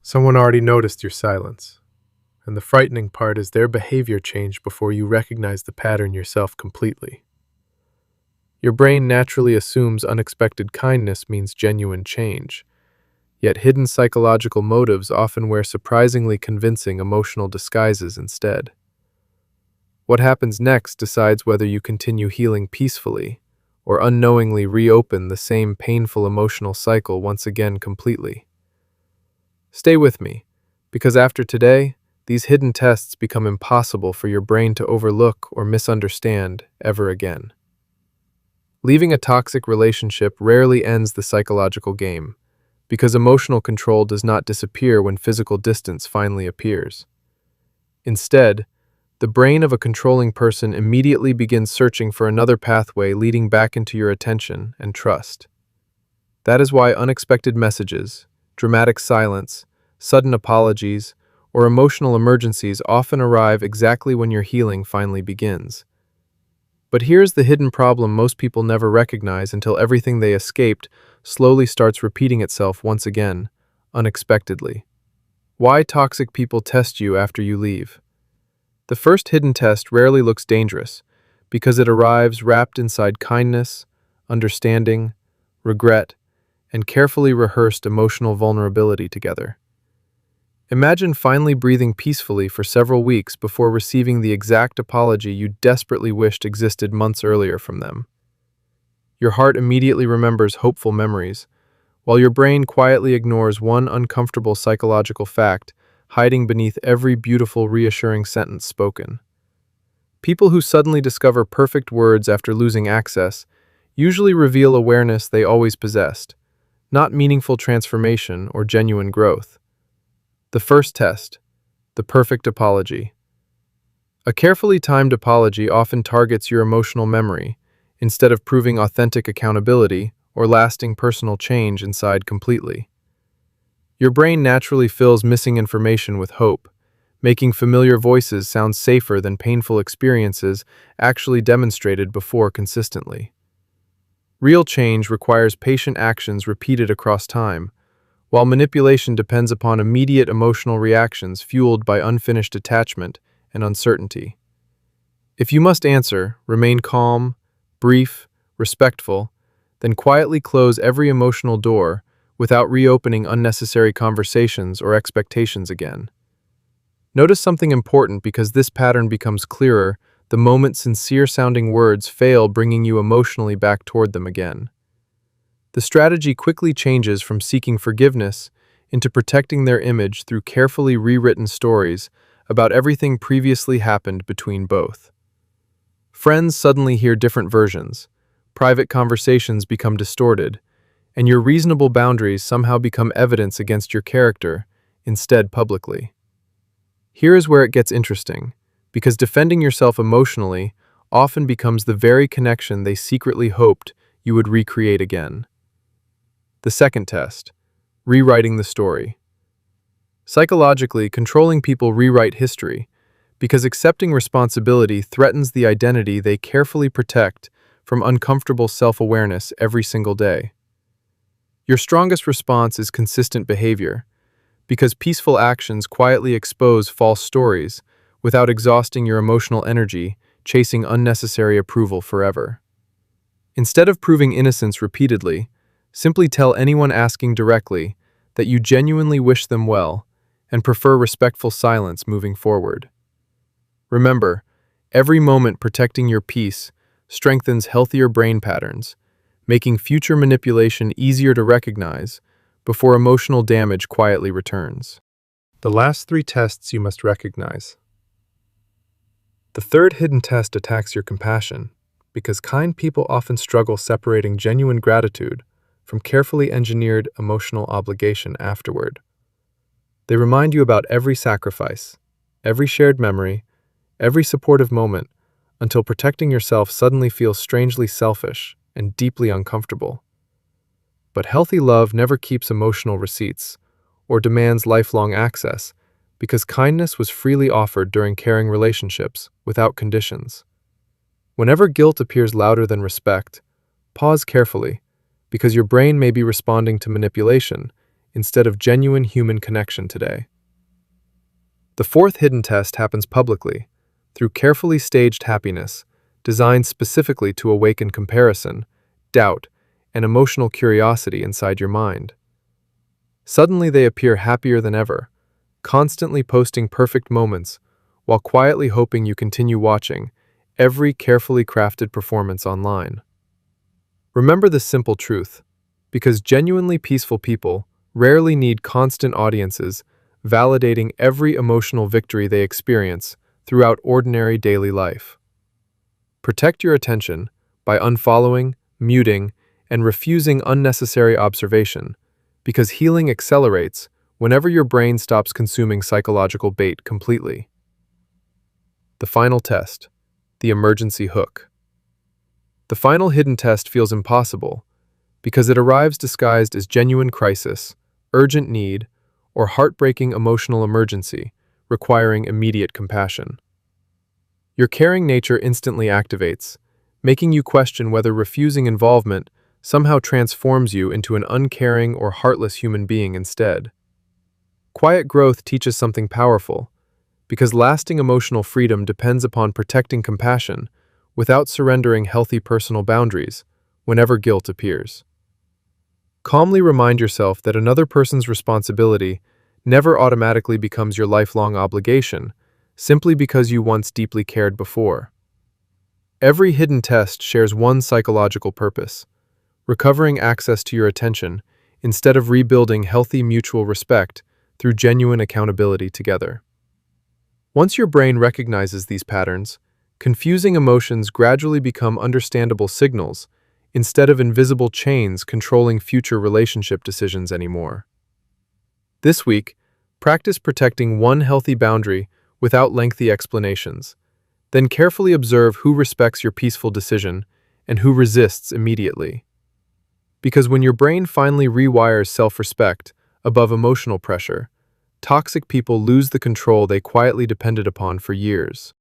Someone already noticed your silence, and the frightening part is their behavior changed before you recognize the pattern yourself completely. Your brain naturally assumes unexpected kindness means genuine change, yet hidden psychological motives often wear surprisingly convincing emotional disguises instead. What happens next decides whether you continue healing peacefully or unknowingly reopen the same painful emotional cycle once again completely. Stay with me, because after today, these hidden tests become impossible for your brain to overlook or misunderstand ever again. Leaving a toxic relationship rarely ends the psychological game, because emotional control does not disappear when physical distance finally appears. Instead, the brain of a controlling person immediately begins searching for another pathway leading back into your attention and trust. That is why unexpected messages, dramatic silence, sudden apologies, or emotional emergencies often arrive exactly when your healing finally begins. But here's the hidden problem most people never recognize until everything they escaped slowly starts repeating itself once again, unexpectedly. Why toxic people test you after you leave? The first hidden test rarely looks dangerous because it arrives wrapped inside kindness, understanding, regret, and carefully rehearsed emotional vulnerability together. Imagine finally breathing peacefully for several weeks before receiving the exact apology you desperately wished existed months earlier from them. Your heart immediately remembers hopeful memories, while your brain quietly ignores one uncomfortable psychological fact hiding beneath every beautiful, reassuring sentence spoken. People who suddenly discover perfect words after losing access usually reveal awareness they always possessed, not meaningful transformation or genuine growth. The first test, the perfect apology. A carefully timed apology often targets your emotional memory, instead of proving authentic accountability or lasting personal change inside completely. Your brain naturally fills missing information with hope, making familiar voices sound safer than painful experiences actually demonstrated before consistently. Real change requires patient actions repeated across time, while manipulation depends upon immediate emotional reactions fueled by unfinished attachment and uncertainty. If you must answer, remain calm, brief, respectful, then quietly close every emotional door without reopening unnecessary conversations or expectations again. Notice something important because this pattern becomes clearer the moment sincere-sounding words fail bringing you emotionally back toward them again. The strategy quickly changes from seeking forgiveness into protecting their image through carefully rewritten stories about everything previously happened between both. Friends suddenly hear different versions, private conversations become distorted, and your reasonable boundaries somehow become evidence against your character, instead publicly. Here is where it gets interesting, because defending yourself emotionally often becomes the very connection they secretly hoped you would recreate again. The second test, rewriting the story. Psychologically, controlling people rewrite history because accepting responsibility threatens the identity they carefully protect from uncomfortable self-awareness every single day. Your strongest response is consistent behavior, because peaceful actions quietly expose false stories without exhausting your emotional energy chasing unnecessary approval forever. Instead of proving innocence repeatedly, simply tell anyone asking directly that you genuinely wish them well and prefer respectful silence moving forward. Remember, every moment protecting your peace strengthens healthier brain patterns, making future manipulation easier to recognize before emotional damage quietly returns. The last three tests you must recognize. The third hidden test attacks your compassion, because kind people often struggle separating genuine gratitude from carefully engineered emotional obligation afterward. They remind you about every sacrifice, every shared memory, every supportive moment, until protecting yourself suddenly feels strangely selfish and deeply uncomfortable. But healthy love never keeps emotional receipts or demands lifelong access, because kindness was freely offered during caring relationships without conditions. Whenever guilt appears louder than respect, pause carefully, because your brain may be responding to manipulation instead of genuine human connection today. The fourth hidden test happens publicly, through carefully staged happiness, designed specifically to awaken comparison, doubt, and emotional curiosity inside your mind. Suddenly they appear happier than ever, constantly posting perfect moments, while quietly hoping you continue watching every carefully crafted performance online. Remember this simple truth, because genuinely peaceful people rarely need constant audiences validating every emotional victory they experience throughout ordinary daily life. Protect your attention by unfollowing, muting, and refusing unnecessary observation, because healing accelerates whenever your brain stops consuming psychological bait completely. The final test, the emergency hook. The final hidden test feels impossible because it arrives disguised as genuine crisis, urgent need, or heartbreaking emotional emergency requiring immediate compassion. Your caring nature instantly activates, making you question whether refusing involvement somehow transforms you into an uncaring or heartless human being instead. Quiet growth teaches something powerful, because lasting emotional freedom depends upon protecting compassion without surrendering healthy personal boundaries whenever guilt appears. Calmly remind yourself that another person's responsibility never automatically becomes your lifelong obligation, simply because you once deeply cared before. Every hidden test shares one psychological purpose: recovering access to your attention instead of rebuilding healthy mutual respect through genuine accountability together. Once your brain recognizes these patterns, confusing emotions gradually become understandable signals instead of invisible chains controlling future relationship decisions anymore. This week, practice protecting one healthy boundary without lengthy explanations. Then carefully observe who respects your peaceful decision and who resists immediately. Because when your brain finally rewires self-respect above emotional pressure, toxic people lose the control they quietly depended upon for years.